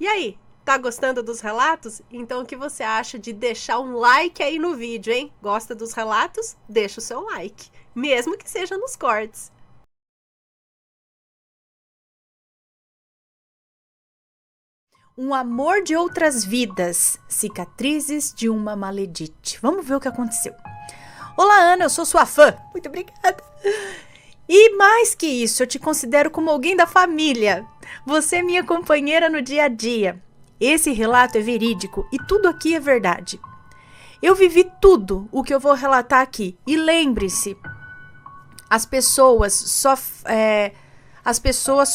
E aí, tá gostando dos relatos? Então o que você acha de deixar um like aí no vídeo, hein? Gosta dos relatos? Deixa o seu like, mesmo que seja nos cortes. Um amor de outras vidas, cicatrizes de uma maledite. Vamos ver o que aconteceu. Olá, Ana, eu sou sua fã. Muito obrigada. E mais que isso, eu te considero como alguém da família. Você é minha companheira no dia a dia. Esse relato é verídico e tudo aqui é verdade. Eu vivi tudo o que eu vou relatar aqui. E lembre-se, as pessoas só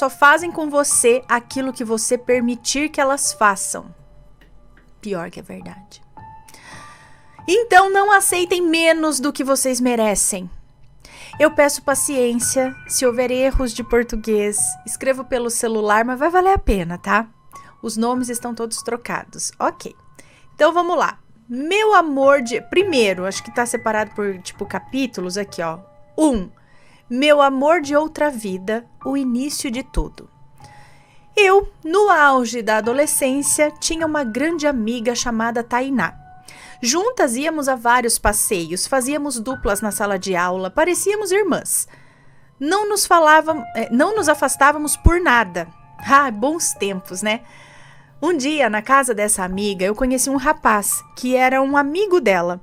fazem com você aquilo que você permitir que elas façam. Pior que é verdade. Então não aceitem menos do que vocês merecem. Eu peço paciência, se houver erros de português, escrevo pelo celular, mas vai valer a pena, tá? Os nomes estão todos trocados. Ok. Então vamos lá. Meu amor de... Primeiro, acho que tá separado por, capítulos aqui, ó. 1. Meu amor de outra vida, o início de tudo. Eu, no auge da adolescência, tinha uma grande amiga chamada Tainá. Juntas íamos a vários passeios, fazíamos duplas na sala de aula, parecíamos irmãs. Não nos afastávamos por nada. Ah, bons tempos, né? Um dia, na casa dessa amiga, eu conheci um rapaz que era um amigo dela.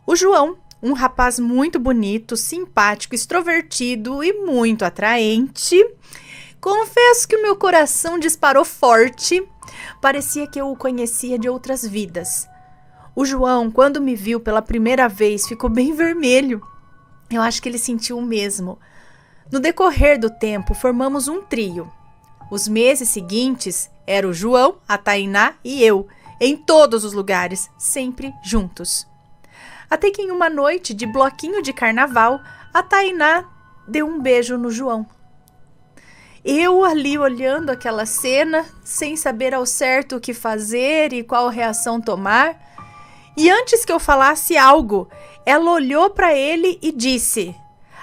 O João, um rapaz muito bonito, simpático, extrovertido e muito atraente. Confesso que o meu coração disparou forte. Parecia que eu o conhecia de outras vidas. O João, quando me viu pela primeira vez, ficou bem vermelho. Eu acho que ele sentiu o mesmo. No decorrer do tempo, formamos um trio. Os meses seguintes, era o João, a Tainá e eu, em todos os lugares, sempre juntos. Até que em uma noite de bloquinho de carnaval, a Tainá deu um beijo no João. Eu ali olhando aquela cena, sem saber ao certo o que fazer e qual reação tomar. E antes que eu falasse algo, ela olhou para ele e disse: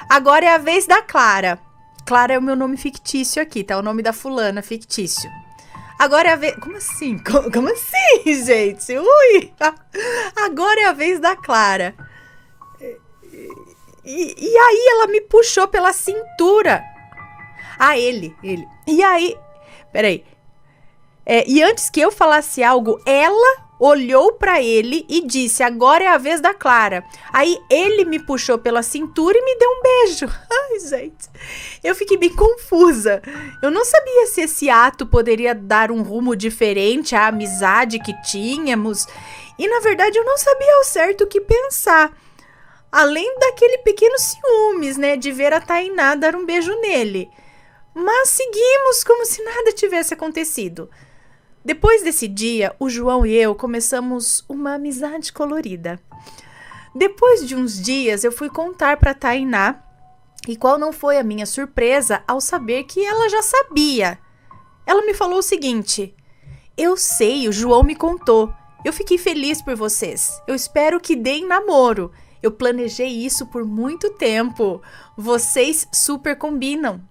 agora é a vez da Clara. Clara é o meu nome fictício aqui, tá? O nome da fulana fictício. Agora é a vez... Como assim? Como assim, gente? Ui! Agora é a vez da Clara. E aí ela me puxou pela cintura. Ah, ele. E aí... Peraí. E antes que eu falasse algo, ela olhou pra ele e disse: agora é a vez da Clara. Aí ele me puxou pela cintura e me deu um beijo. Ai, gente, eu fiquei bem confusa. Eu não sabia se esse ato poderia dar um rumo diferente à amizade que tínhamos. E na verdade eu não sabia ao certo o que pensar. Além daquele pequeno ciúmes, né, de ver a Tainá dar um beijo nele. Mas seguimos como se nada tivesse acontecido. Depois desse dia, o João e eu começamos uma amizade colorida. Depois de uns dias, eu fui contar para Tainá, e qual não foi a minha surpresa ao saber que ela já sabia. Ela me falou o seguinte: eu sei, o João me contou. Eu fiquei feliz por vocês. Eu espero que deem namoro. Eu planejei isso por muito tempo. Vocês super combinam.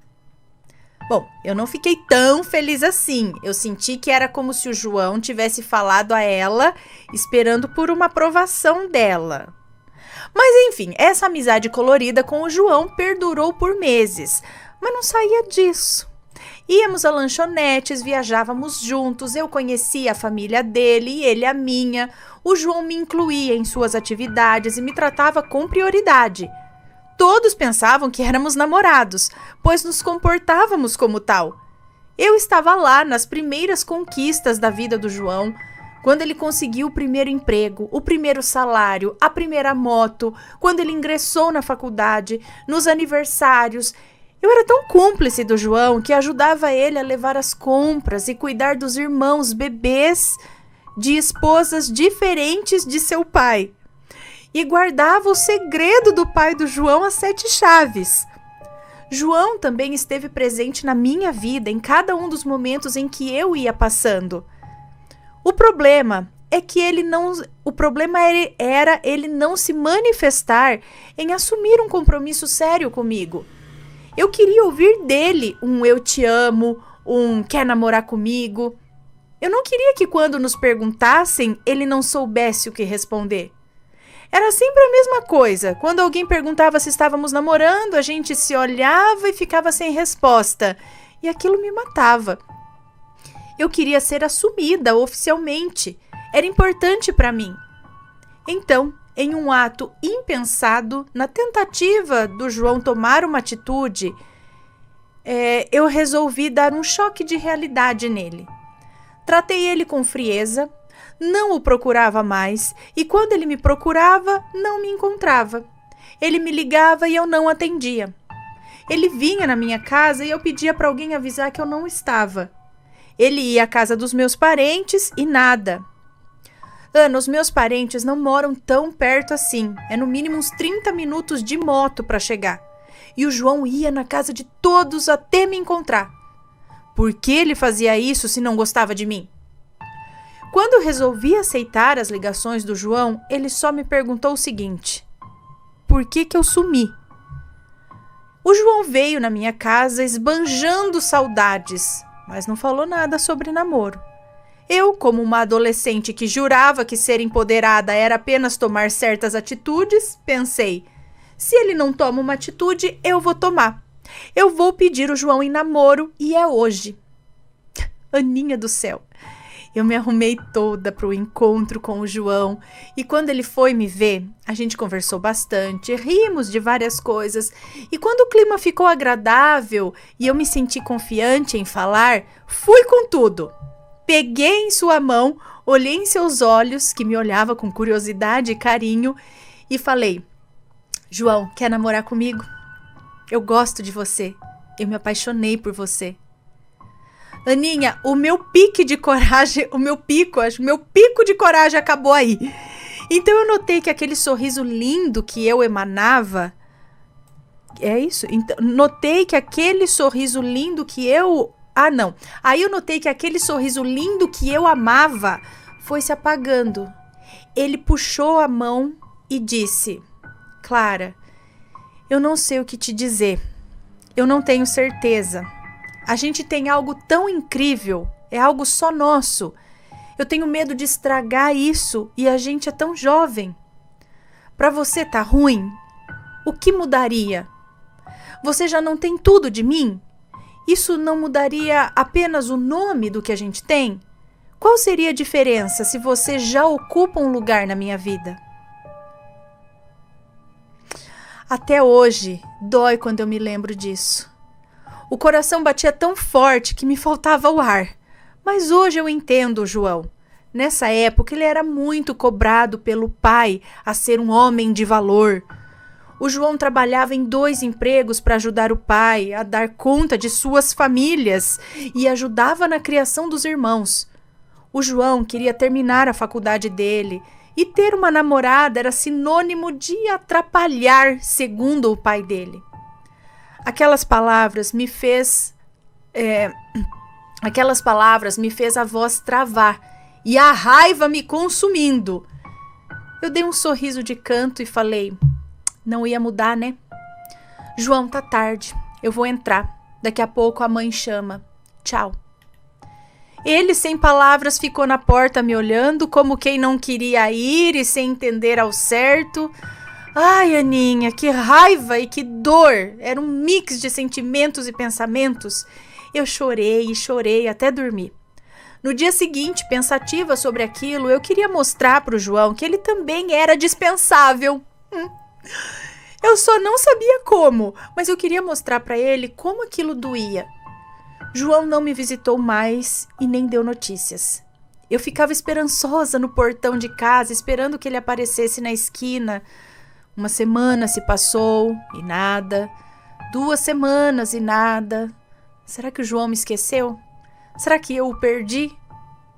Bom, eu não fiquei tão feliz assim. Eu senti que era como se o João tivesse falado a ela, esperando por uma aprovação dela. Mas enfim, essa amizade colorida com o João perdurou por meses, mas não saía disso. Íamos a lanchonetes, viajávamos juntos, eu conhecia a família dele e ele a minha. O João me incluía em suas atividades e me tratava com prioridade. Todos pensavam que éramos namorados, pois nos comportávamos como tal. Eu estava lá nas primeiras conquistas da vida do João, quando ele conseguiu o primeiro emprego, o primeiro salário, a primeira moto, quando ele ingressou na faculdade, nos aniversários. Eu era tão cúmplice do João que ajudava ele a levar as compras e cuidar dos irmãos bebês de esposas diferentes de seu pai. E guardava o segredo do pai do João às 7 chaves. João também esteve presente na minha vida em cada um dos momentos em que eu ia passando. O problema era ele não se manifestar em assumir um compromisso sério comigo. Eu queria ouvir dele um eu te amo, um quer namorar comigo. Eu não queria que quando nos perguntassem, ele não soubesse o que responder. Era sempre a mesma coisa. Quando alguém perguntava se estávamos namorando, a gente se olhava e ficava sem resposta. E aquilo me matava. Eu queria ser assumida oficialmente. Era importante para mim. Então, em um ato impensado, na tentativa do João tomar uma atitude, eu resolvi dar um choque de realidade nele. Tratei ele com frieza, não o procurava mais, e quando ele me procurava, não me encontrava. Ele me ligava e eu não atendia. Ele vinha na minha casa e eu pedia para alguém avisar que eu não estava. Ele ia à casa dos meus parentes e nada. Ana, os meus parentes não moram tão perto assim. É no mínimo uns 30 minutos de moto para chegar. E o João ia na casa de todos até me encontrar. Por que ele fazia isso se não gostava de mim? Quando resolvi aceitar as ligações do João, ele só me perguntou o seguinte: por que eu sumi? O João veio na minha casa esbanjando saudades, mas não falou nada sobre namoro. Eu, como uma adolescente que jurava que ser empoderada era apenas tomar certas atitudes, pensei: se ele não toma uma atitude, eu vou tomar. Eu vou pedir o João em namoro e é hoje. Aninha do céu. Eu me arrumei toda para o encontro com o João e quando ele foi me ver, a gente conversou bastante, rimos de várias coisas e quando o clima ficou agradável e eu me senti confiante em falar, fui com tudo. Peguei em sua mão, olhei em seus olhos, que me olhava com curiosidade e carinho, e falei: João, quer namorar comigo? Eu gosto de você. Eu me apaixonei por você. Aninha, o meu pico de coragem acabou aí. Então eu notei que aquele sorriso lindo que eu emanava... É isso? Então, notei que aquele sorriso lindo que eu... Ah, não. Aí eu notei que aquele sorriso lindo que eu amava foi se apagando. Ele puxou a mão e disse: Clara, eu não sei o que te dizer. Eu não tenho certeza. A gente tem algo tão incrível. É algo só nosso. Eu tenho medo de estragar isso e a gente é tão jovem. Pra você tá ruim? O que mudaria? Você já não tem tudo de mim? Isso não mudaria apenas o nome do que a gente tem? Qual seria a diferença se você já ocupa um lugar na minha vida? Até hoje, dói quando eu me lembro disso. O coração batia tão forte que me faltava o ar. Mas hoje eu entendo o João. Nessa época, ele era muito cobrado pelo pai a ser um homem de valor. O João trabalhava em 2 empregos para ajudar o pai a dar conta de suas famílias e ajudava na criação dos irmãos. O João queria terminar a faculdade dele e ter uma namorada era sinônimo de atrapalhar, segundo o pai dele. Aquelas palavras me fez a voz travar e a raiva me consumindo. Eu dei um sorriso de canto e falei: não ia mudar, né? João, tá tarde. Eu vou entrar. Daqui a pouco a mãe chama. Tchau. Ele, sem palavras, ficou na porta me olhando como quem não queria ir e sem entender ao certo. Ai, Aninha, que raiva e que dor! Era um mix de sentimentos e pensamentos. Eu chorei e chorei até dormir. No dia seguinte, pensativa sobre aquilo, eu queria mostrar para o João que ele também era dispensável. Eu só não sabia como, mas eu queria mostrar para ele como aquilo doía. João não me visitou mais e nem deu notícias. Eu ficava esperançosa no portão de casa, esperando que ele aparecesse na esquina. 1 semana se passou e nada. 2 semanas e nada. Será que o João me esqueceu? Será que eu o perdi?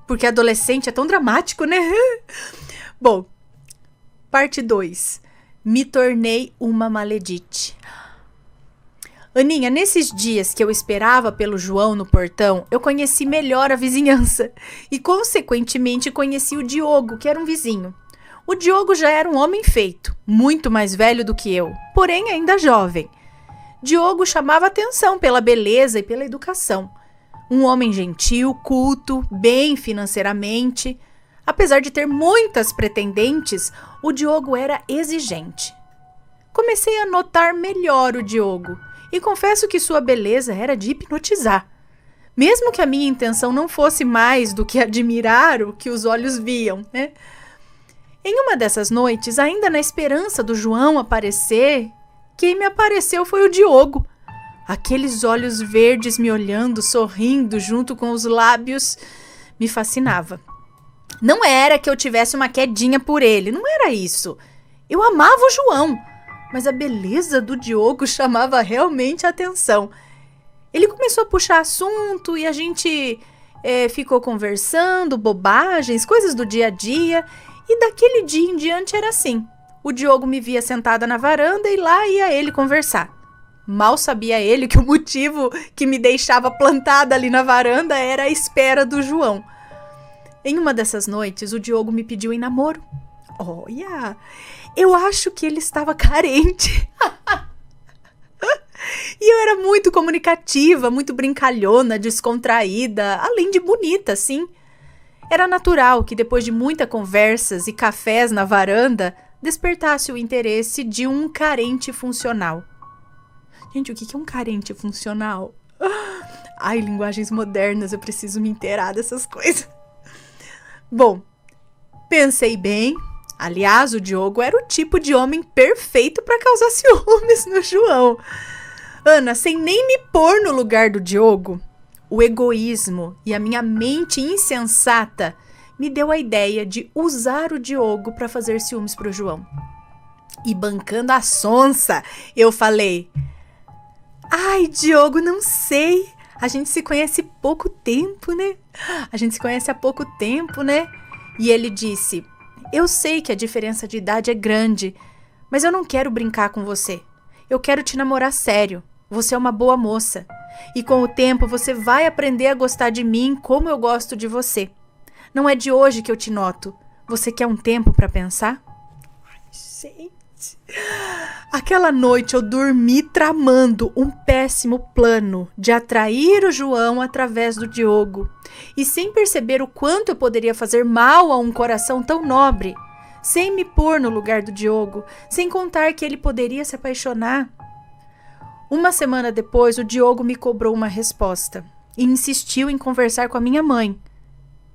Porque adolescente é tão dramático, né? Bom, parte 2. Me tornei uma maledite. Aninha, nesses dias que eu esperava pelo João no portão, eu conheci melhor a vizinhança e, consequentemente, conheci o Diogo, que era um vizinho. O Diogo já era um homem feito, muito mais velho do que eu, porém ainda jovem. Diogo chamava atenção pela beleza e pela educação. Um homem gentil, culto, bem financeiramente. Apesar de ter muitas pretendentes, o Diogo era exigente. Comecei a notar melhor o Diogo e confesso que sua beleza era de hipnotizar. Mesmo que a minha intenção não fosse mais do que admirar o que os olhos viam, né? Em uma dessas noites, ainda na esperança do João aparecer, quem me apareceu foi o Diogo. Aqueles olhos verdes me olhando, sorrindo junto com os lábios, me fascinava. Não era que eu tivesse uma quedinha por ele, não era isso. Eu amava o João, mas a beleza do Diogo chamava realmente a atenção. Ele começou a puxar assunto e a gente ficou conversando, bobagens, coisas do dia a dia. E daquele dia em diante era assim. O Diogo me via sentada na varanda e lá ia ele conversar. Mal sabia ele que o motivo que me deixava plantada ali na varanda era a espera do João. Em uma dessas noites, o Diogo me pediu em namoro. Olha, eu acho que ele estava carente. E eu era muito comunicativa, muito brincalhona, descontraída, além de bonita, sim. Era natural que depois de muitas conversas e cafés na varanda, despertasse o interesse de um carente funcional. Gente, o que é um carente funcional? Ai, linguagens modernas, eu preciso me inteirar dessas coisas. Bom, pensei bem. Aliás, o Diogo era o tipo de homem perfeito para causar ciúmes no João. Ana, sem nem me pôr no lugar do Diogo, o egoísmo e a minha mente insensata me deu a ideia de usar o Diogo para fazer ciúmes pro João. E bancando a sonsa, eu falei: ai, Diogo, não sei. A gente se conhece pouco tempo, né? E ele disse: eu sei que a diferença de idade é grande, mas eu não quero brincar com você. Eu quero te namorar sério. Você é uma boa moça. E com o tempo você vai aprender a gostar de mim como eu gosto de você. Não é de hoje que eu te noto. Você quer um tempo para pensar? Ai, gente. Aquela noite eu dormi tramando um péssimo plano de atrair o João através do Diogo. E sem perceber o quanto eu poderia fazer mal a um coração tão nobre. Sem me pôr no lugar do Diogo. Sem contar que ele poderia se apaixonar. Uma semana depois, o Diogo me cobrou uma resposta e insistiu em conversar com a minha mãe.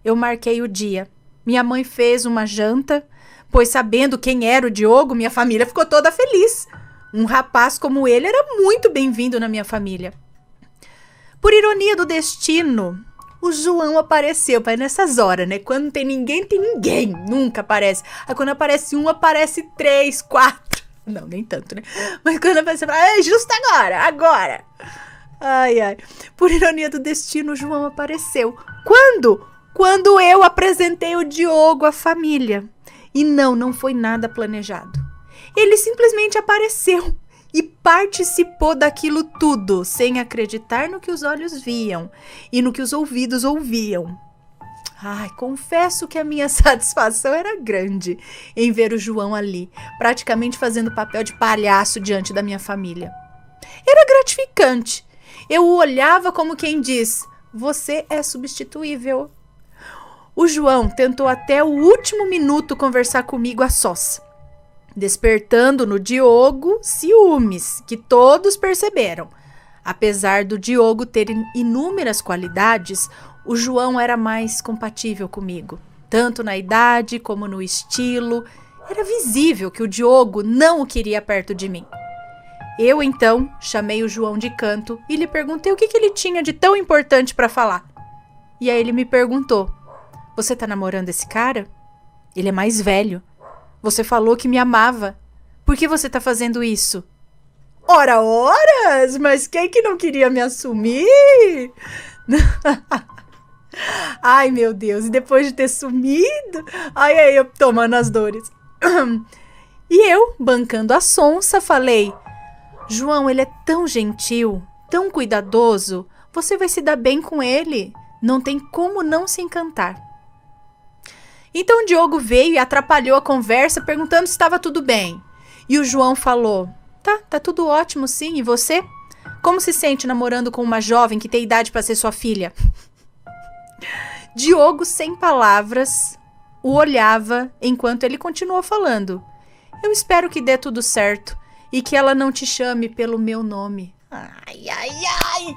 Eu marquei o dia. Minha mãe fez uma janta, pois sabendo quem era o Diogo, minha família ficou toda feliz. Um rapaz como ele era muito bem-vindo na minha família. Por ironia do destino, o João apareceu, pai, nessas horas, né? Quando não tem ninguém, nunca aparece. Aí quando aparece um, aparece 3, 4. Não, nem tanto, né? Mas quando aparece, é justo agora. Ai, ai. Por ironia do destino, o João apareceu. Quando? Quando eu apresentei o Diogo à família. E não foi nada planejado. Ele simplesmente apareceu e participou daquilo tudo, sem acreditar no que os olhos viam e no que os ouvidos ouviam. Ai, confesso que a minha satisfação era grande em ver o João ali, praticamente fazendo papel de palhaço diante da minha família. Era gratificante. Eu o olhava como quem diz: você é substituível. O João tentou até o último minuto conversar comigo a sós, despertando no Diogo ciúmes, que todos perceberam. Apesar do Diogo ter inúmeras qualidades, o João era mais compatível comigo, tanto na idade como no estilo. Era visível que o Diogo não o queria perto de mim. Eu, então, chamei o João de canto e lhe perguntei o que ele tinha de tão importante para falar. E aí ele me perguntou: você tá namorando esse cara? Ele é mais velho. Você falou que me amava. Por que você tá fazendo isso? Ora, horas! Mas quem que não queria me assumir? Ai, meu Deus, e depois de ter sumido, ai, eu tomando as dores. E eu, bancando a sonsa, falei: João, ele é tão gentil, tão cuidadoso, você vai se dar bem com ele, não tem como não se encantar. Então o Diogo veio e atrapalhou a conversa, perguntando se estava tudo bem. E o João falou: tá tudo ótimo sim, e você? Como se sente namorando com uma jovem que tem idade para ser sua filha? Diogo, sem palavras, o olhava enquanto ele continuou falando. Eu espero que dê tudo certo e que ela não te chame pelo meu nome. Ai, ai, ai.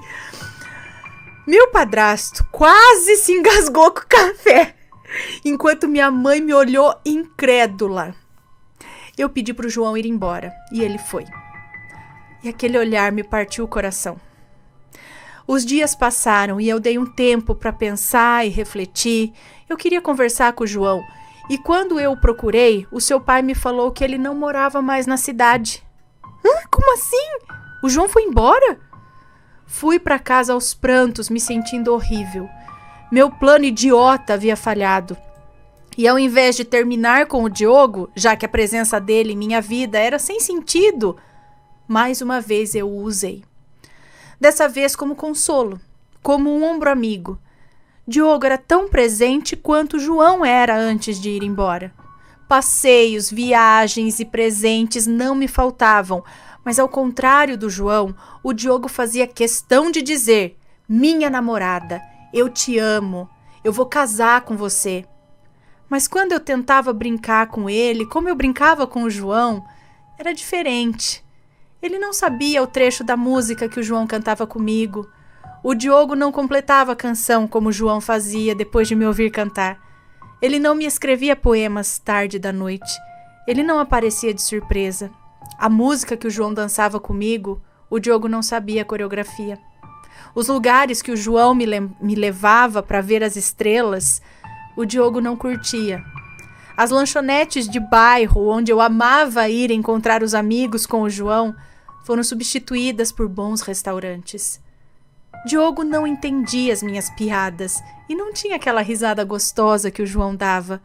Meu padrasto quase se engasgou com o café, enquanto minha mãe me olhou incrédula. Eu pedi pro João ir embora e ele foi. E aquele olhar me partiu o coração. Os dias passaram e eu dei um tempo para pensar e refletir. Eu queria conversar com o João. E quando eu o procurei, o seu pai me falou que ele não morava mais na cidade. Como assim? O João foi embora? Fui para casa aos prantos, me sentindo horrível. Meu plano idiota havia falhado. E ao invés de terminar com o Diogo, já que a presença dele em minha vida era sem sentido, mais uma vez eu o usei. Dessa vez como consolo, como um ombro amigo. Diogo era tão presente quanto João era antes de ir embora. Passeios, viagens e presentes não me faltavam, mas ao contrário do João, o Diogo fazia questão de dizer: minha namorada, eu te amo, eu vou casar com você. Mas quando eu tentava brincar com ele, como eu brincava com o João, era diferente. Ele não sabia o trecho da música que o João cantava comigo. O Diogo não completava a canção como o João fazia depois de me ouvir cantar. Ele não me escrevia poemas tarde da noite. Ele não aparecia de surpresa. A música que o João dançava comigo, o Diogo não sabia a coreografia. Os lugares que o João me levava para ver as estrelas, o Diogo não curtia. As lanchonetes de bairro, onde eu amava ir encontrar os amigos com o João, foram substituídas por bons restaurantes. Diogo não entendia as minhas piadas e não tinha aquela risada gostosa que o João dava.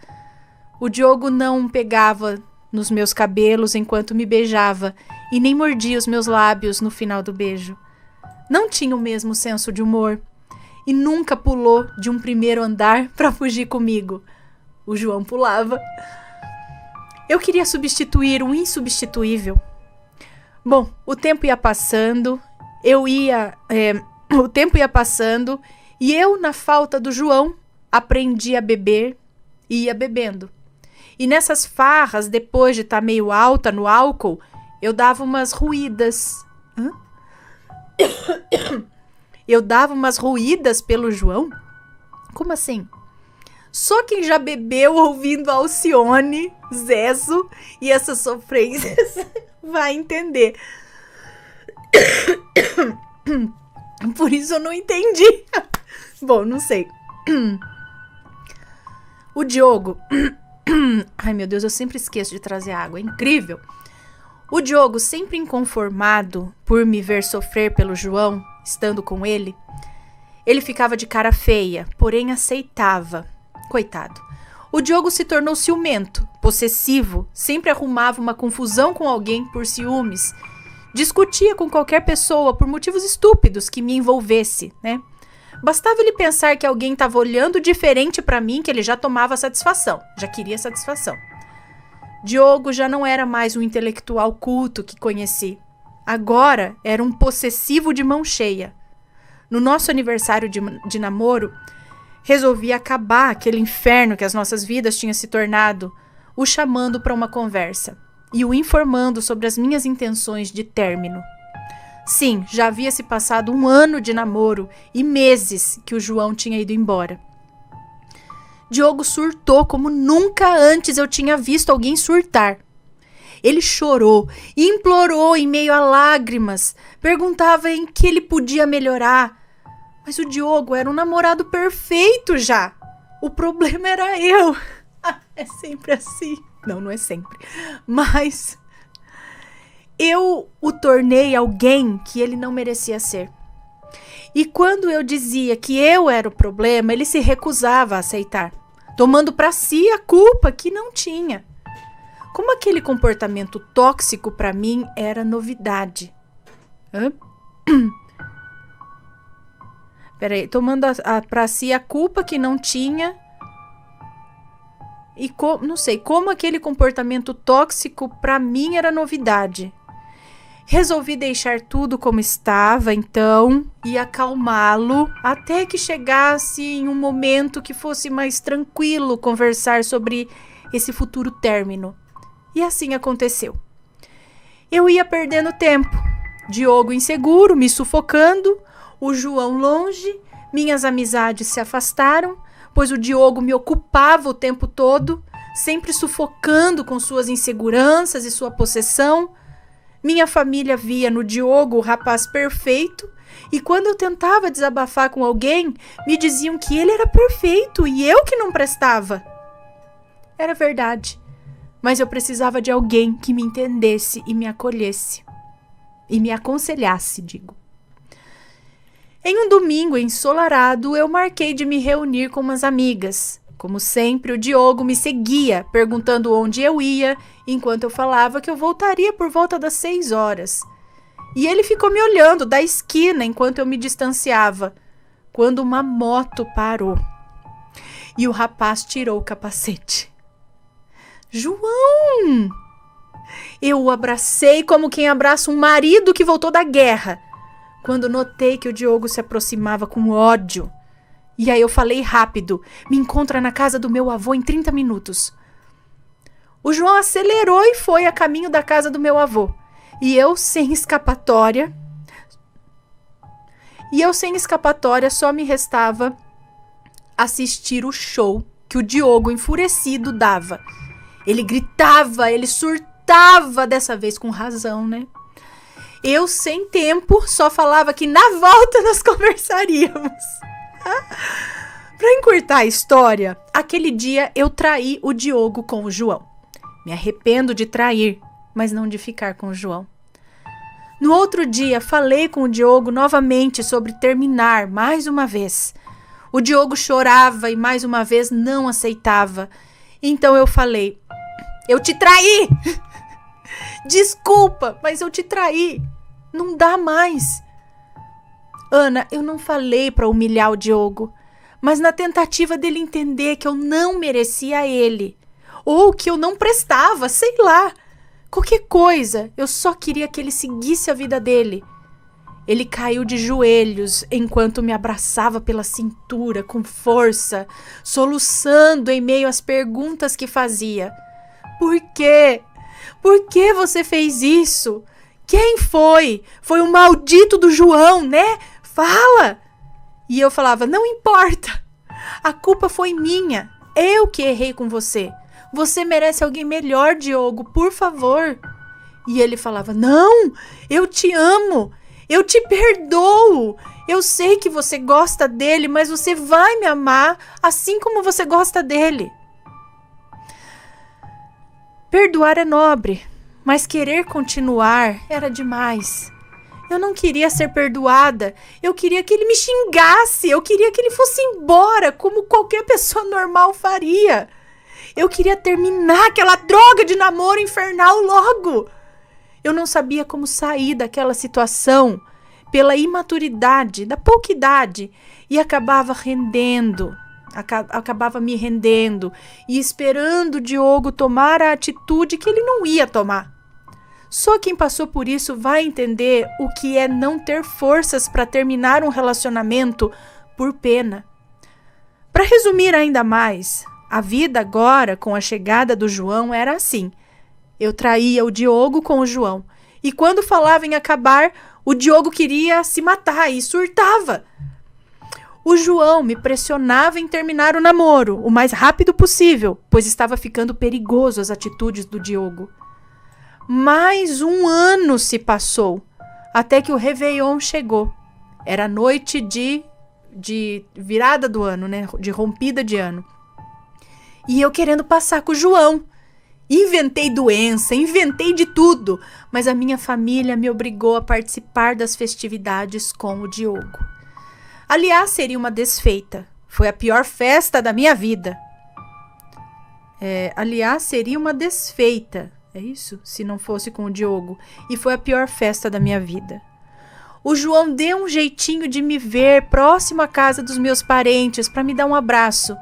O Diogo não pegava nos meus cabelos enquanto me beijava e nem mordia os meus lábios no final do beijo. Não tinha o mesmo senso de humor e nunca pulou de um primeiro andar para fugir comigo. O João pulava. Eu queria substituir o insubstituível. Bom, o tempo ia passando, e eu, na falta do João, aprendi a beber e ia bebendo. E nessas farras, depois de estar meio alta no álcool, eu dava umas ruídas. Eu dava umas ruídas pelo João? Como assim? Só quem já bebeu ouvindo Alcione, Zezo e essas sofrências vai entender. Por isso eu não entendi. Bom, não sei. O Diogo... Ai, meu Deus, eu sempre esqueço de trazer água. É incrível. O Diogo, sempre inconformado por me ver sofrer pelo João, estando com ele, ele ficava de cara feia, porém aceitava. Coitado. O Diogo se tornou ciumento, possessivo, sempre arrumava uma confusão com alguém por ciúmes, discutia com qualquer pessoa por motivos estúpidos que me envolvesse, né? Bastava ele pensar que alguém estava olhando diferente para mim que ele já tomava satisfação, já queria satisfação. Diogo já não era mais um intelectual culto que conheci. Agora era um possessivo de mão cheia. No nosso aniversário de namoro, resolvi acabar aquele inferno que as nossas vidas tinham se tornado, o chamando para uma conversa e o informando sobre as minhas intenções de término. Sim, já havia se passado 1 ano de namoro e meses que o João tinha ido embora. Diogo surtou como nunca antes eu tinha visto alguém surtar. Ele chorou e implorou em meio a lágrimas, perguntava em que ele podia melhorar. Mas o Diogo era um namorado perfeito já. O problema era eu. É sempre assim. Não, não é sempre. Mas eu o tornei alguém que ele não merecia ser. E quando eu dizia que eu era o problema, ele se recusava a aceitar, tomando para si a culpa que não tinha. Como aquele comportamento tóxico para mim era novidade. Peraí, tomando para si a culpa que não tinha. E não sei, como aquele comportamento tóxico para mim era novidade. Resolvi deixar tudo como estava, então, e acalmá-lo até que chegasse em um momento que fosse mais tranquilo conversar sobre esse futuro término. E assim aconteceu. Eu ia perdendo tempo. Diogo inseguro, me sufocando, o João longe, minhas amizades se afastaram, pois o Diogo me ocupava o tempo todo, sempre sufocando com suas inseguranças e sua possessão. Minha família via no Diogo o rapaz perfeito, e quando eu tentava desabafar com alguém, me diziam que ele era perfeito e eu que não prestava. Era verdade, mas eu precisava de alguém que me entendesse e me acolhesse. E me aconselhasse, digo. Em um domingo ensolarado, eu marquei de me reunir com umas amigas. Como sempre, o Diogo me seguia, perguntando onde eu ia, enquanto eu falava que eu voltaria por volta das 6 horas. E ele ficou me olhando da esquina enquanto eu me distanciava, quando uma moto parou. E o rapaz tirou o capacete. João! Eu o abracei como quem abraça um marido que voltou da guerra, quando notei que o Diogo se aproximava com ódio. E aí eu falei rápido, me encontra na casa do meu avô em 30 minutos. O João acelerou e foi a caminho da casa do meu avô. E eu sem escapatória, só me restava assistir o show que o Diogo enfurecido dava. Ele gritava, ele surtava, dessa vez com razão, né? Eu, sem tempo, só falava que na volta nós conversaríamos. Para encurtar a história, aquele dia eu traí o Diogo com o João. Me arrependo de trair, mas não de ficar com o João. No outro dia, falei com o Diogo novamente sobre terminar mais uma vez. O Diogo chorava e mais uma vez não aceitava. Então eu falei, eu te traí! Desculpa, mas eu te traí. Não dá mais. Ana, eu não falei para humilhar o Diogo, mas na tentativa dele entender que eu não merecia ele, ou que eu não prestava, sei lá, qualquer coisa, eu só queria que ele seguisse a vida dele. Ele caiu de joelhos enquanto me abraçava pela cintura com força, soluçando em meio às perguntas que fazia. Por quê? Por que você fez isso? Quem foi? Foi o maldito do João, né? Fala! E eu falava, não importa. A culpa foi minha. Eu que errei com você. Você merece alguém melhor, Diogo, por favor. E ele falava, não, eu te amo. Eu te perdoo. Eu sei que você gosta dele, mas você vai me amar assim como você gosta dele. Perdoar é nobre, mas querer continuar era demais. Eu não queria ser perdoada, eu queria que ele me xingasse, eu queria que ele fosse embora, como qualquer pessoa normal faria. Eu queria terminar aquela droga de namoro infernal logo. Eu não sabia como sair daquela situação, pela imaturidade, da pouca idade, e acabava me rendendo e esperando o Diogo tomar a atitude que ele não ia tomar. Só quem passou por isso vai entender o que é não ter forças para terminar um relacionamento por pena. Para resumir ainda mais, a vida agora, com a chegada do João, era assim. Eu traía o Diogo com o João. E quando falava em acabar, o Diogo queria se matar e surtava. O João me pressionava em terminar o namoro o mais rápido possível, pois estava ficando perigoso as atitudes do Diogo. Mais um ano se passou, até que o Réveillon chegou. Era noite de virada do ano, né? De rompida de ano. E eu querendo passar com o João. Inventei doença, inventei de tudo, mas a minha família me obrigou a participar das festividades com o Diogo. Aliás, seria uma desfeita. Foi a pior festa da minha vida. Seria uma desfeita. É isso? Se não fosse com o Diogo. E foi a pior festa da minha vida. O João deu um jeitinho de me ver próximo à casa dos meus parentes para me dar um abraço.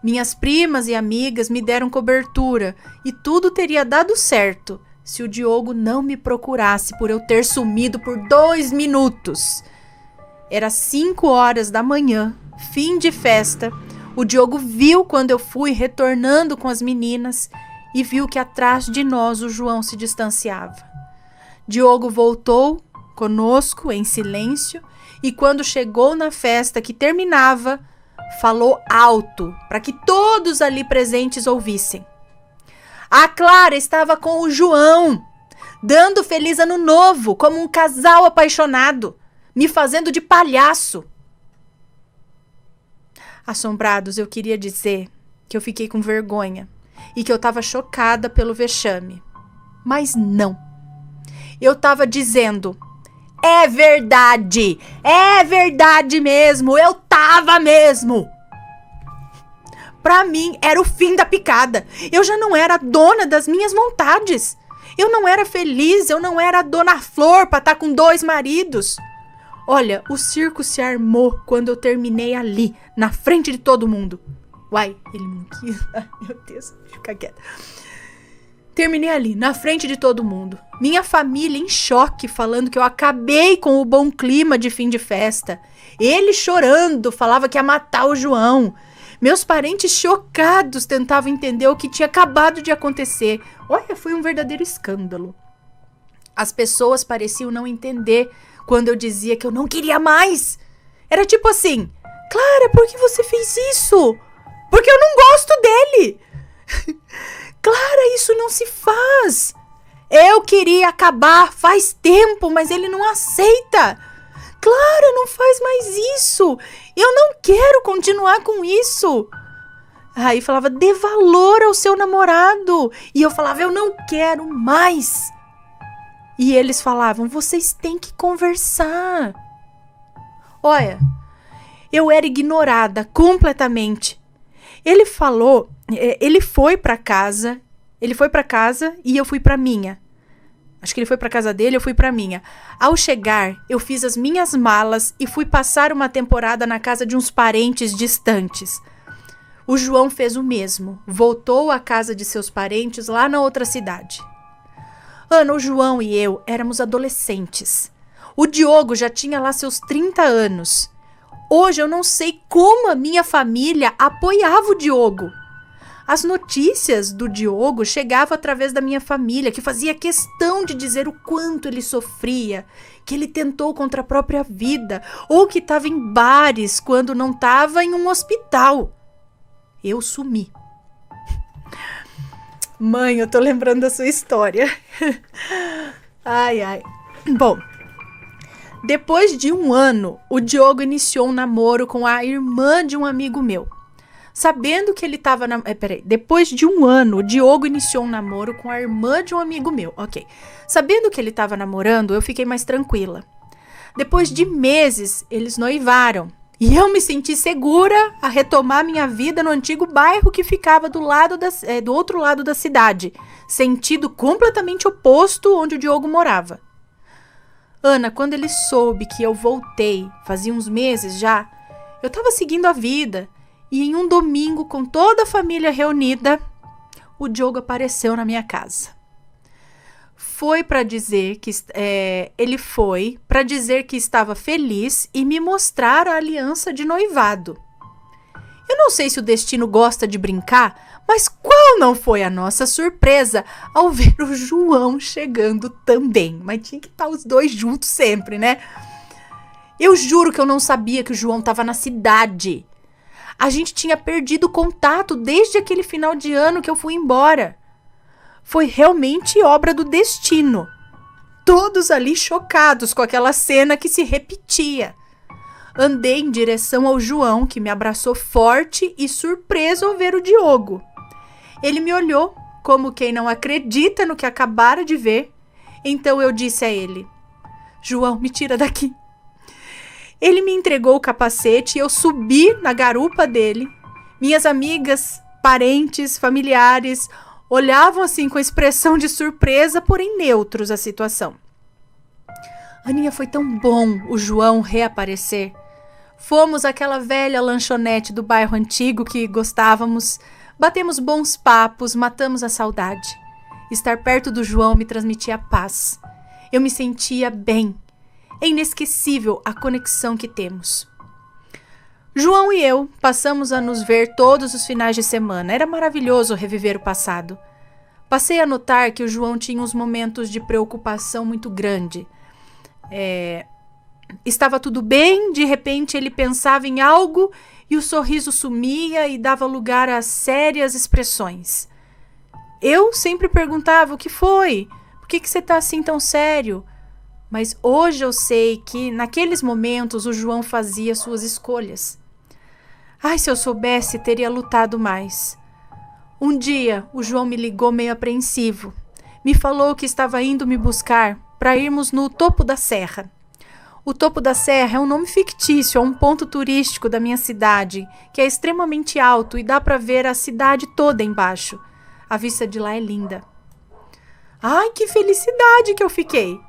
Minhas primas e amigas me deram cobertura e tudo teria dado certo se o Diogo não me procurasse por eu ter sumido por 2 minutos. Era 5 horas da manhã, fim de festa. O Diogo viu quando eu fui retornando com as meninas e viu que atrás de nós o João se distanciava. Diogo voltou conosco em silêncio e quando chegou na festa que terminava, falou alto para que todos ali presentes ouvissem. A Clara estava com o João, dando feliz ano novo como um casal apaixonado, me fazendo de palhaço. Assombrados, eu queria dizer que eu fiquei com vergonha e que eu estava chocada pelo vexame. Mas não. Eu estava dizendo, é verdade mesmo, eu tava mesmo. Pra mim, era o fim da picada. Eu já não era dona das minhas vontades. Eu não era feliz, eu não era a Dona Flor pra estar com 2 maridos. Olha, o circo se armou quando eu terminei ali, na frente de todo mundo. Uai, ele não quis. Ai, meu Deus, fica quieta. Terminei ali, na frente de todo mundo. Minha família em choque, falando que eu acabei com o bom clima de fim de festa. Ele chorando, falava que ia matar o João. Meus parentes chocados tentavam entender o que tinha acabado de acontecer. Olha, foi um verdadeiro escândalo. As pessoas pareciam não entender quando eu dizia que eu não queria mais. Era tipo assim, Clara, por que você fez isso? Porque eu não gosto dele. Clara, isso não se faz. Eu queria acabar faz tempo, mas ele não aceita. Clara, não faz mais isso. Eu não quero continuar com isso. Aí falava, dê valor ao seu namorado. E eu falava, eu não quero mais. E eles falavam, vocês têm que conversar. Olha, eu era ignorada completamente. Ele falou, ele foi pra casa e eu fui pra minha. Acho que ele foi pra casa dele, eu fui pra minha. Ao chegar, eu fiz as minhas malas e fui passar uma temporada na casa de uns parentes distantes. O João fez o mesmo, voltou à casa de seus parentes lá na outra cidade. Ana, o João e eu éramos adolescentes. O Diogo já tinha lá seus 30 anos. Hoje eu não sei como a minha família apoiava o Diogo. As notícias do Diogo chegavam através da minha família, que fazia questão de dizer o quanto ele sofria, que ele tentou contra a própria vida, ou que estava em bares quando não estava em um hospital. Eu sumi. Mãe, eu tô lembrando da sua história. Ai, ai. Bom, depois de 1 ano, o Diogo iniciou um namoro com a irmã de um amigo meu. Sabendo que ele estava... Depois de 1 ano, o Diogo iniciou um namoro com a irmã de um amigo meu. Ok. Sabendo que ele estava namorando, eu fiquei mais tranquila. Depois de meses, eles noivaram. E eu me senti segura a retomar minha vida no antigo bairro que ficava do outro lado da cidade. Sentido completamente oposto onde o Diogo morava. Ana, quando ele soube que eu voltei, fazia uns meses já, eu estava seguindo a vida. E em um domingo, com toda a família reunida, o Diogo apareceu na minha casa. Foi para dizer que ele foi para dizer que estava feliz e me mostrar a aliança de noivado. Eu não sei se o destino gosta de brincar, mas qual não foi a nossa surpresa ao ver o João chegando também? Mas tinha que estar os dois juntos sempre, né? Eu juro que eu não sabia que o João estava na cidade. A gente tinha perdido contato desde aquele final de ano que eu fui embora. Foi realmente obra do destino. Todos ali chocados com aquela cena que se repetia. Andei em direção ao João, que me abraçou forte e surpreso ao ver o Diogo. Ele me olhou como quem não acredita no que acabara de ver. Então eu disse a ele, João, me tira daqui. Ele me entregou o capacete e eu subi na garupa dele. Minhas amigas, parentes, familiares olhavam assim com expressão de surpresa, porém neutros a situação. Aninha, foi tão bom o João reaparecer. Fomos àquela velha lanchonete do bairro antigo que gostávamos, batemos bons papos, matamos a saudade. Estar perto do João me transmitia paz. Eu me sentia bem. É inesquecível a conexão que temos. João e eu passamos a nos ver todos os finais de semana. Era maravilhoso reviver o passado. Passei a notar que o João tinha uns momentos de preocupação muito grande. Estava tudo bem, de repente ele pensava em algo e o sorriso sumia e dava lugar a sérias expressões. Eu sempre perguntava: o que foi? Por que você está assim tão sério? Mas hoje eu sei que naqueles momentos o João fazia suas escolhas. Ai, se eu soubesse, teria lutado mais. Um dia, o João me ligou meio apreensivo. Me falou que estava indo me buscar para irmos no Topo da Serra. O Topo da Serra é um nome fictício, é um ponto turístico da minha cidade, que é extremamente alto e dá para ver a cidade toda embaixo. A vista de lá é linda. Ai, que felicidade que eu fiquei!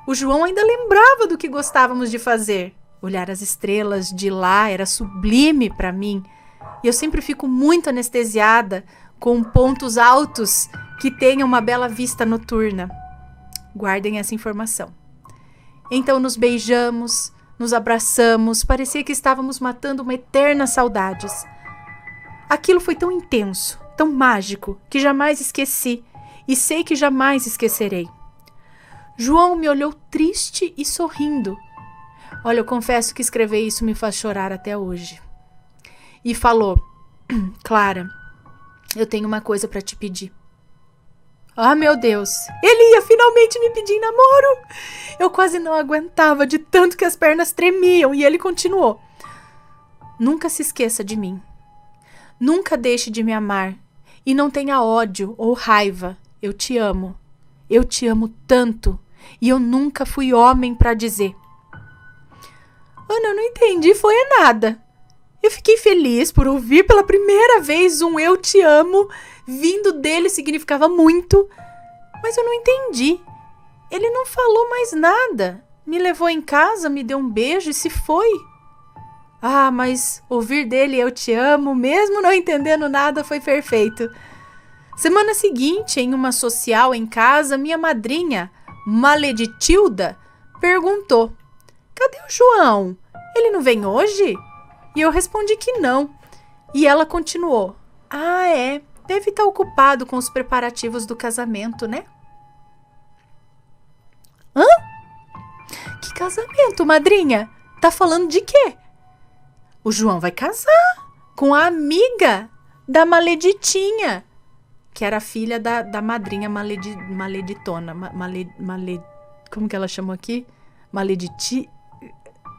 O João ainda lembrava do que gostávamos de fazer. Olhar as estrelas de lá era sublime para mim. E eu sempre fico muito anestesiada com pontos altos que tenham uma bela vista noturna. Guardem essa informação. Então nos beijamos, nos abraçamos, parecia que estávamos matando uma eterna saudades. Aquilo foi tão intenso, tão mágico, que jamais esqueci e sei que jamais esquecerei. João me olhou triste e sorrindo. Olha, eu confesso que escrever isso me faz chorar até hoje. E falou: Clara, eu tenho uma coisa para te pedir. Ah, meu Deus, ele ia finalmente me pedir em namoro. Eu quase não aguentava de tanto que as pernas tremiam e ele continuou: Nunca se esqueça de mim. Nunca deixe de me amar e não tenha ódio ou raiva. Eu te amo. Eu te amo tanto e eu nunca fui homem para dizer. Ana, eu não entendi, foi nada. Eu fiquei feliz por ouvir pela primeira vez um eu te amo. Vindo dele significava muito. Mas eu não entendi. Ele não falou mais nada. Me levou em casa, me deu um beijo e se foi. Ah, mas ouvir dele eu te amo, mesmo não entendendo nada, foi perfeito. Semana seguinte, em uma social em casa, minha madrinha, Maleditilda, perguntou: Cadê o João? Ele não vem hoje? E eu respondi que não. E ela continuou: Ah, é. Deve estar ocupado com os preparativos do casamento, né? Hã? Que casamento, madrinha? Tá falando de quê? O João vai casar com a amiga da Maleditinha, que era filha da madrinha maleditona. Como que ela chamou aqui?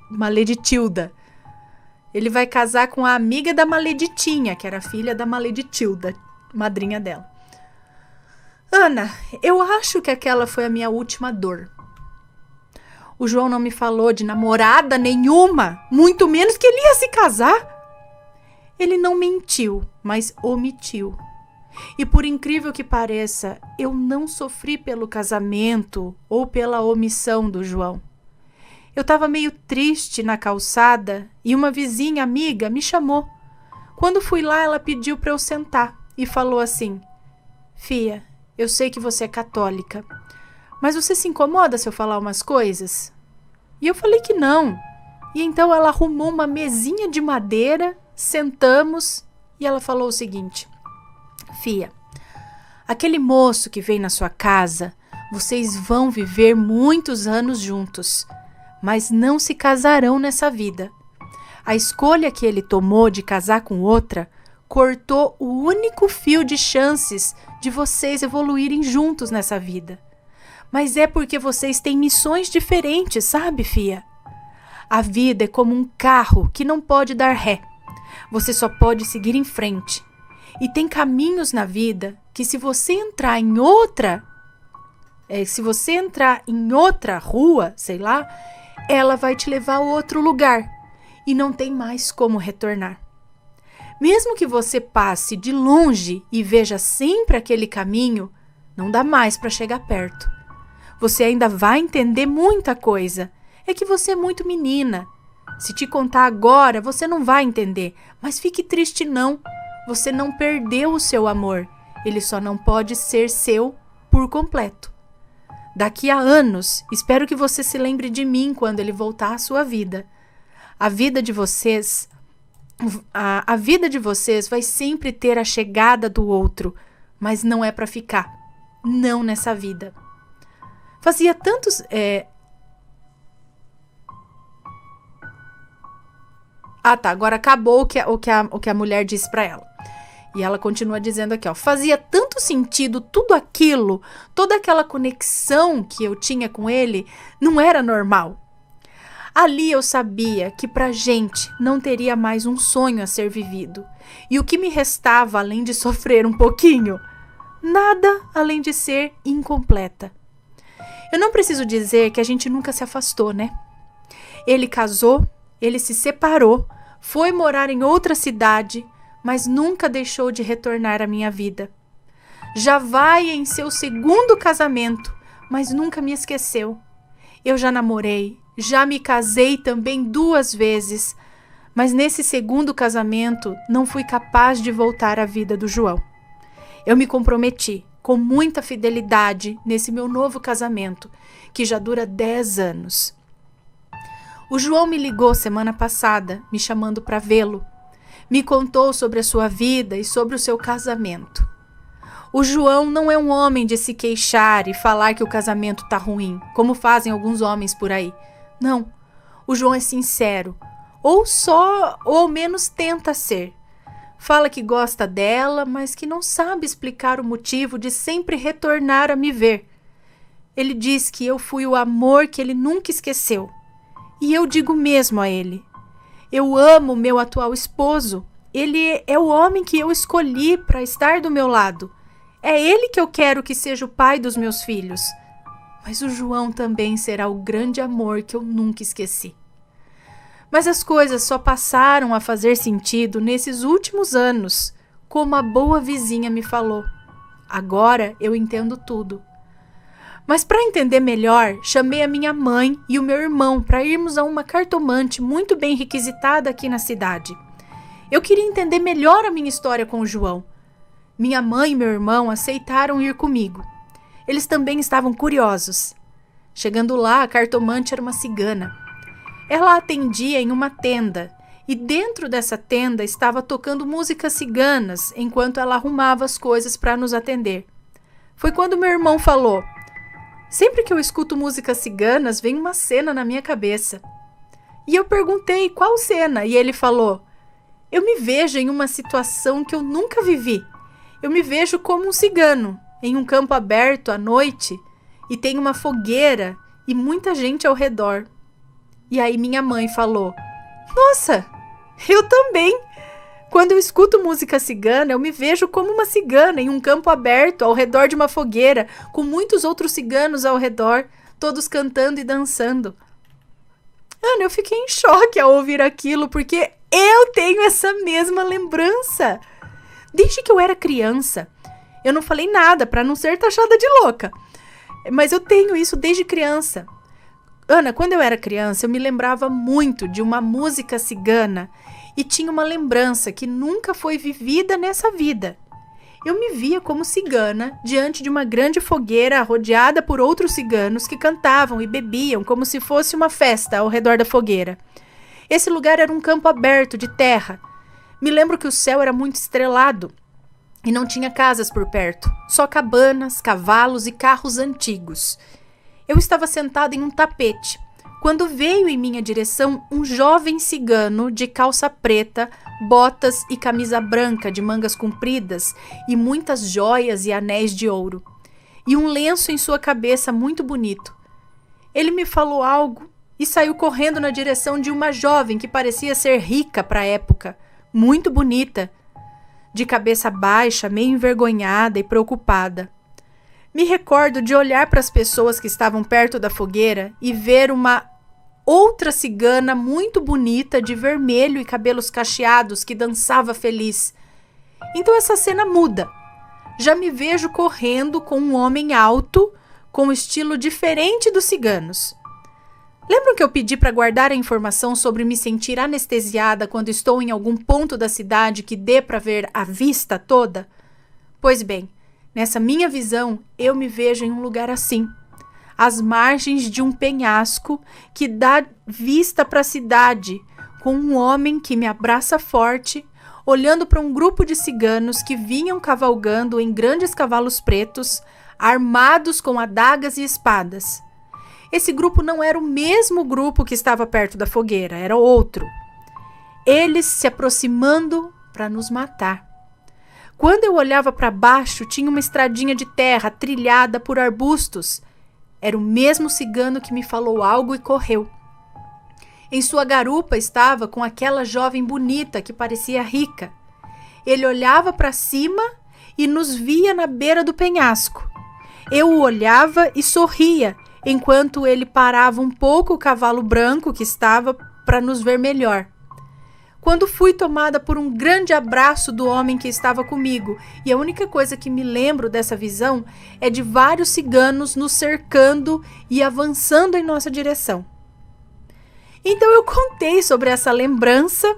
Maleditilda. Ele vai casar com a amiga da Maleditinha, que era filha da Maleditilda, madrinha dela. Ana, eu acho que aquela foi a minha última dor. O João não me falou de namorada nenhuma, muito menos que ele ia se casar. Ele não mentiu, mas omitiu. E por incrível que pareça, eu não sofri pelo casamento ou pela omissão do João. Eu estava meio triste na calçada e uma vizinha amiga me chamou. Quando fui lá, ela pediu para eu sentar e falou assim: Fia, eu sei que você é católica, mas você se incomoda se eu falar umas coisas? E eu falei que não. E então ela arrumou uma mesinha de madeira, sentamos e ela falou o seguinte: Fia, aquele moço que vem na sua casa, vocês vão viver muitos anos juntos, mas não se casarão nessa vida. A escolha que ele tomou de casar com outra cortou o único fio de chances de vocês evoluírem juntos nessa vida. Mas é porque vocês têm missões diferentes, sabe, fia? A vida é como um carro que não pode dar ré. Você só pode seguir em frente. E tem caminhos na vida que se você entrar em outra rua, sei lá, ela vai te levar a outro lugar e não tem mais como retornar. Mesmo que você passe de longe e veja sempre aquele caminho, não dá mais para chegar perto. Você ainda vai entender muita coisa. É que você é muito menina. Se te contar agora, você não vai entender. Mas fique triste não. Você não perdeu o seu amor. Ele só não pode ser seu por completo. Daqui a anos, espero que você se lembre de mim quando ele voltar à sua vida. A vida de vocês vai sempre ter a chegada do outro, mas não é para ficar. Não nessa vida. Fazia tantos... agora acabou o que a mulher disse para ela. E ela continua dizendo aqui, ó, fazia tanto sentido tudo aquilo, toda aquela conexão que eu tinha com ele, não era normal. Ali eu sabia que pra gente não teria mais um sonho a ser vivido. E o que me restava além de sofrer um pouquinho? Nada além de ser incompleta. Eu não preciso dizer que a gente nunca se afastou, né? Ele casou, ele se separou, foi morar em outra cidade, mas nunca deixou de retornar à minha vida. Já vai em seu segundo casamento, mas nunca me esqueceu. Eu já namorei, já me casei também 2 vezes, mas nesse segundo casamento não fui capaz de voltar à vida do João. Eu me comprometi com muita fidelidade nesse meu novo casamento, que já dura 10 anos. O João me ligou semana passada, me chamando para vê-lo. Me contou sobre a sua vida e sobre o seu casamento. O João não é um homem de se queixar e falar que o casamento tá ruim, como fazem alguns homens por aí. Não, o João é sincero, ou ao menos tenta ser. Fala que gosta dela, mas que não sabe explicar o motivo de sempre retornar a me ver. Ele diz que eu fui o amor que ele nunca esqueceu. E eu digo mesmo a ele. Eu amo meu atual esposo. Ele é o homem que eu escolhi para estar do meu lado. É ele que eu quero que seja o pai dos meus filhos. Mas o João também será o grande amor que eu nunca esqueci. Mas as coisas só passaram a fazer sentido nesses últimos anos, como a boa vizinha me falou. Agora eu entendo tudo. Mas para entender melhor, chamei a minha mãe e o meu irmão para irmos a uma cartomante muito bem requisitada aqui na cidade. Eu queria entender melhor a minha história com o João. Minha mãe e meu irmão aceitaram ir comigo. Eles também estavam curiosos. Chegando lá, a cartomante era uma cigana. Ela atendia em uma tenda e dentro dessa tenda estava tocando músicas ciganas enquanto ela arrumava as coisas para nos atender. Foi quando meu irmão falou: sempre que eu escuto músicas ciganas, vem uma cena na minha cabeça. E eu perguntei qual cena, e ele falou: eu me vejo em uma situação que eu nunca vivi. Eu me vejo como um cigano, em um campo aberto à noite, e tem uma fogueira e muita gente ao redor. E aí minha mãe falou: nossa, eu também! Quando eu escuto música cigana, eu me vejo como uma cigana em um campo aberto, ao redor de uma fogueira, com muitos outros ciganos ao redor, todos cantando e dançando. Ana, eu fiquei em choque ao ouvir aquilo, porque eu tenho essa mesma lembrança. Desde que eu era criança, eu não falei nada para não ser taxada de louca, mas eu tenho isso desde criança. Ana, quando eu era criança, eu me lembrava muito de uma música cigana e tinha uma lembrança que nunca foi vivida nessa vida. Eu me via como cigana diante de uma grande fogueira rodeada por outros ciganos que cantavam e bebiam como se fosse uma festa ao redor da fogueira. Esse lugar era um campo aberto de terra. Me lembro que o céu era muito estrelado e não tinha casas por perto, só cabanas, cavalos e carros antigos. Eu estava sentada em um tapete, quando veio em minha direção um jovem cigano de calça preta, botas e camisa branca de mangas compridas e muitas joias e anéis de ouro, e um lenço em sua cabeça muito bonito. Ele me falou algo e saiu correndo na direção de uma jovem que parecia ser rica para a época, muito bonita, de cabeça baixa, meio envergonhada e preocupada. Me recordo de olhar para as pessoas que estavam perto da fogueira e ver uma outra cigana muito bonita de vermelho e cabelos cacheados que dançava feliz. Então essa cena muda. Já me vejo correndo com um homem alto, com um estilo diferente dos ciganos. Lembram que eu pedi para guardar a informação sobre me sentir anestesiada quando estou em algum ponto da cidade que dê para ver a vista toda? Pois bem, Nessa minha visão, eu me vejo em um lugar assim, às margens de um penhasco que dá vista para a cidade, com um homem que me abraça forte, olhando para um grupo de ciganos que vinham cavalgando em grandes cavalos pretos, armados com adagas e espadas. Esse grupo não era o mesmo grupo que estava perto da fogueira, era outro. Eles se aproximando para nos matar. Quando eu olhava para baixo, tinha uma estradinha de terra trilhada por arbustos. Era o mesmo cigano que me falou algo e correu. Em sua garupa estava com aquela jovem bonita que parecia rica. Ele olhava para cima e nos via na beira do penhasco. Eu o olhava e sorria, enquanto ele parava um pouco o cavalo branco que estava para nos ver melhor. Quando fui tomada por um grande abraço do homem que estava comigo, e a única coisa que me lembro dessa visão é de vários ciganos nos cercando e avançando em nossa direção. Então eu contei sobre essa lembrança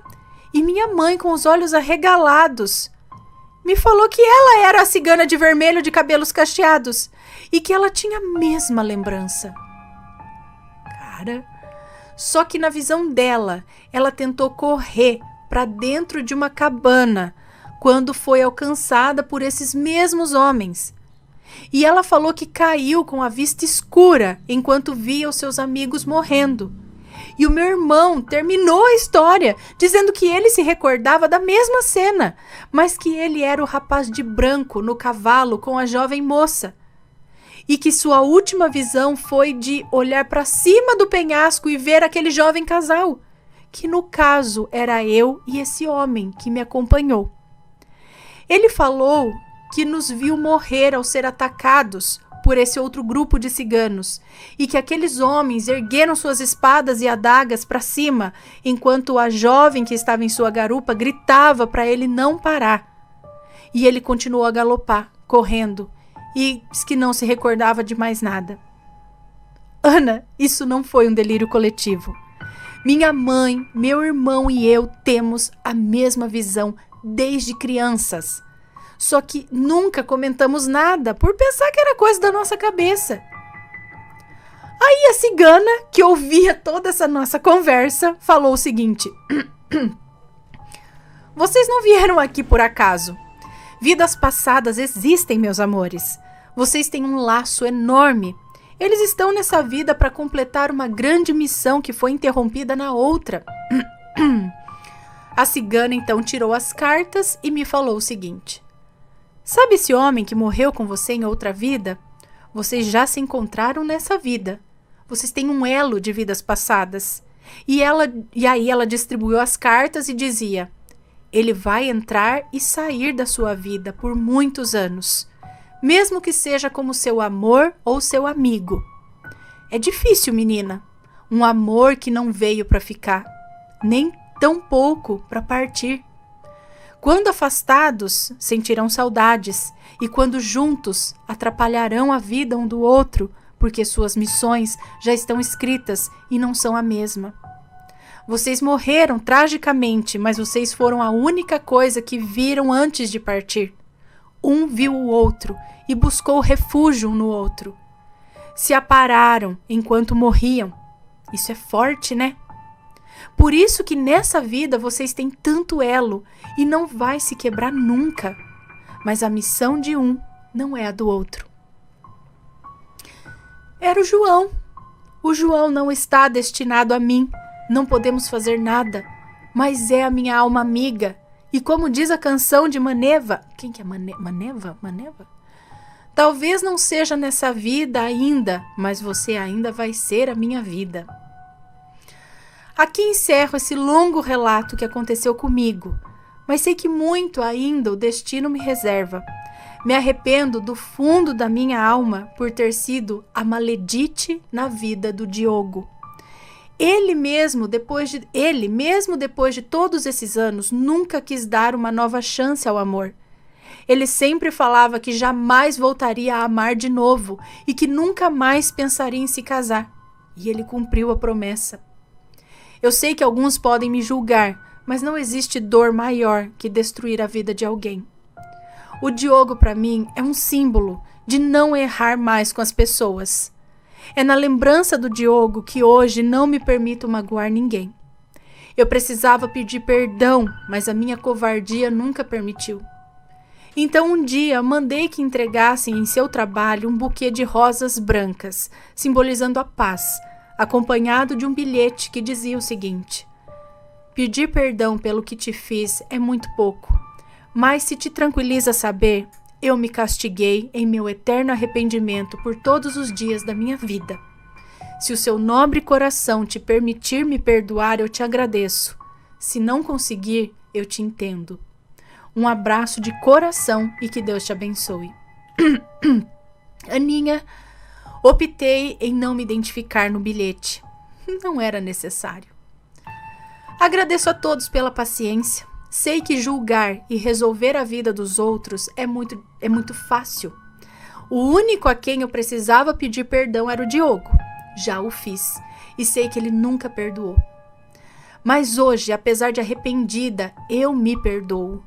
e minha mãe, com os olhos arregalados, me falou que ela era a cigana de vermelho de cabelos cacheados e que ela tinha a mesma lembrança. Cara, só que na visão dela, ela tentou correr para dentro de uma cabana quando foi alcançada por esses mesmos homens. E ela falou que caiu com a vista escura enquanto via os seus amigos morrendo. E o meu irmão terminou a história dizendo que ele se recordava da mesma cena, mas que ele era o rapaz de branco no cavalo com a jovem moça. E que sua última visão foi de olhar para cima do penhasco e ver aquele jovem casal, que no caso era eu e esse homem que me acompanhou. Ele falou que nos viu morrer ao ser atacados por esse outro grupo de ciganos, e que aqueles homens ergueram suas espadas e adagas para cima, enquanto a jovem que estava em sua garupa gritava para ele não parar. E ele continuou a galopar, correndo, e disse que não se recordava de mais nada. Ana, isso não foi um delírio coletivo. Minha mãe, meu irmão e eu temos a mesma visão desde crianças. Só que nunca comentamos nada por pensar que era coisa da nossa cabeça. Aí a cigana, que ouvia toda essa nossa conversa, falou o seguinte: Vocês não vieram aqui por acaso. Vidas passadas existem, meus amores. Vocês têm um laço enorme. Eles estão nessa vida para completar uma grande missão que foi interrompida na outra. A cigana então tirou as cartas e me falou o seguinte: Sabe esse homem que morreu com você em outra vida? Vocês já se encontraram nessa vida. Vocês têm um elo de vidas passadas. E aí ela distribuiu as cartas e dizia: Ele vai entrar e sair da sua vida por muitos anos, mesmo que seja como seu amor ou seu amigo. É difícil, menina. Um amor que não veio para ficar, nem tão pouco para partir. Quando afastados, sentirão saudades, e quando juntos, atrapalharão a vida um do outro, porque suas missões já estão escritas e não são a mesma. Vocês morreram tragicamente, mas vocês foram a única coisa que viram antes de partir. Um viu o outro e buscou refúgio um no outro. Se apararam enquanto morriam. Isso é forte, né? Por isso que nessa vida vocês têm tanto elo e não vai se quebrar nunca. Mas a missão de um não é a do outro. Era o João. O João não está destinado a mim. Não podemos fazer nada. Mas é a minha alma amiga. E como diz a canção de Maneva... Quem que é Maneva? Maneva? Talvez não seja nessa vida ainda, mas você ainda vai ser a minha vida. Aqui encerro esse longo relato que aconteceu comigo, mas sei que muito ainda o destino me reserva. Me arrependo do fundo da minha alma por ter sido a maledite na vida do Diogo. Ele mesmo depois de todos esses anos, nunca quis dar uma nova chance ao amor. Ele sempre falava que jamais voltaria a amar de novo e que nunca mais pensaria em se casar. E ele cumpriu a promessa. Eu sei que alguns podem me julgar, mas não existe dor maior que destruir a vida de alguém. O Diogo, para mim, é um símbolo de não errar mais com as pessoas. É na lembrança do Diogo que hoje não me permito magoar ninguém. Eu precisava pedir perdão, mas a minha covardia nunca permitiu. Então um dia mandei que entregassem em seu trabalho um buquê de rosas brancas, simbolizando a paz, acompanhado de um bilhete que dizia o seguinte: pedir perdão pelo que te fiz é muito pouco, mas se te tranquiliza saber, eu me castiguei em meu eterno arrependimento por todos os dias da minha vida. Se o seu nobre coração te permitir me perdoar, eu te agradeço. Se não conseguir, eu te entendo. Um abraço de coração e que Deus te abençoe. Aninha, optei em não me identificar no bilhete. Não era necessário. Agradeço a todos pela paciência. Sei que julgar e resolver a vida dos outros é muito fácil. O único a quem eu precisava pedir perdão era o Diogo. Já o fiz e sei que ele nunca perdoou. Mas hoje, apesar de arrependida, eu me perdoo.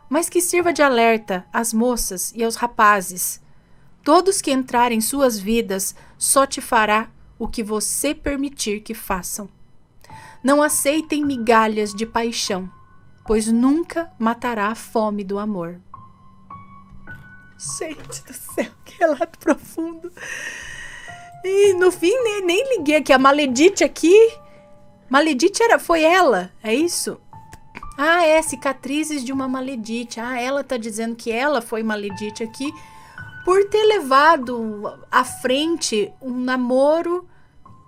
Mas que sirva de alerta às moças e aos rapazes. Todos que entrarem em suas vidas só te fará o que você permitir que façam. Não aceitem migalhas de paixão, pois nunca matará a fome do amor. Gente do céu, que relato profundo. E no fim nem liguei aqui. A Maledite aqui. Maledite foi ela, é isso? Ah, cicatrizes de uma Maledite. Ah, ela tá dizendo que ela foi Maledite aqui por ter levado à frente um namoro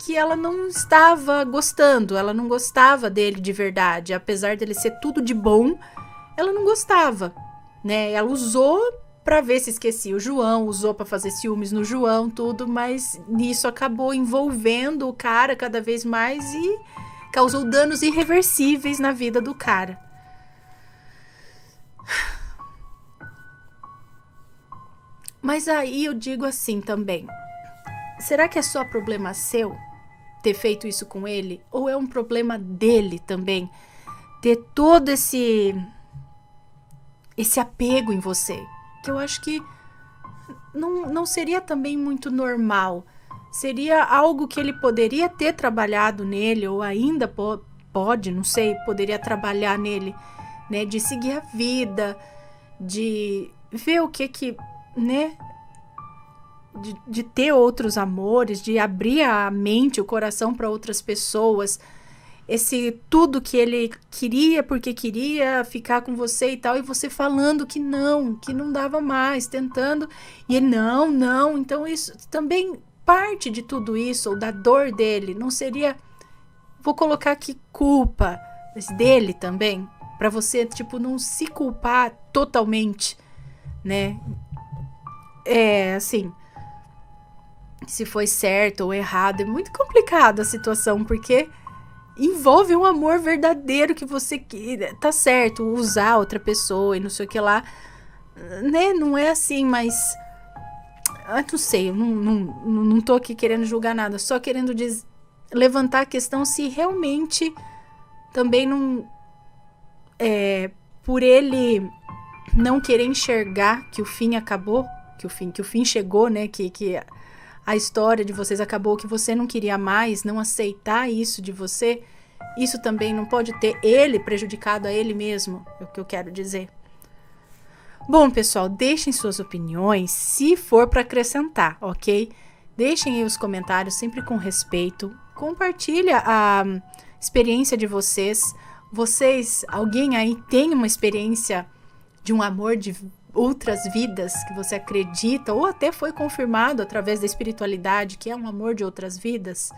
que ela não estava gostando. Ela não gostava dele de verdade. Apesar dele ser tudo de bom, ela não gostava, né? Ela usou pra ver se esquecia o João, usou pra fazer ciúmes no João, tudo, mas nisso acabou envolvendo o cara cada vez mais e causou danos irreversíveis na vida do cara. Mas aí eu digo assim também, será que é só problema seu ter feito isso com ele? Ou é um problema dele também ter todo esse apego em você? Que eu acho que não seria também muito normal. Seria algo que ele poderia ter trabalhado nele, ou ainda pode, não sei, poderia trabalhar nele, né? De seguir a vida, de ver o que né? De ter outros amores, de abrir a mente, o coração para outras pessoas. Esse tudo que ele queria porque queria ficar com você e tal, e você falando que não dava mais, tentando, e ele não, então isso também parte de tudo isso, ou da dor dele, não seria, vou colocar aqui culpa, mas dele também, pra você, tipo, não se culpar totalmente, né? Assim, se foi certo ou errado, é muito complicada a situação, porque envolve um amor verdadeiro que você tá certo, usar outra pessoa e não sei o que lá, né? Não é assim, mas não sei, eu não tô aqui querendo julgar nada, só querendo levantar a questão se realmente também não por ele não querer enxergar que o fim acabou, que o fim chegou, né? Que a história de vocês acabou, que você não queria mais, não aceitar isso de você, isso também não pode ter ele prejudicado a ele mesmo, é o que eu quero dizer. Bom, pessoal, deixem suas opiniões, se for para acrescentar, ok? Deixem aí os comentários, sempre com respeito. Compartilha a experiência de vocês. Alguém aí tem uma experiência de um amor de outras vidas que você acredita, ou até foi confirmado através da espiritualidade que é um amor de outras vidas?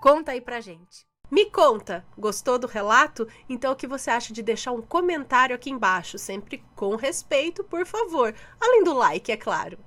Conta aí pra gente. Me conta, gostou do relato? Então o que você acha de deixar um comentário aqui embaixo, sempre com respeito, por favor, além do like, é claro.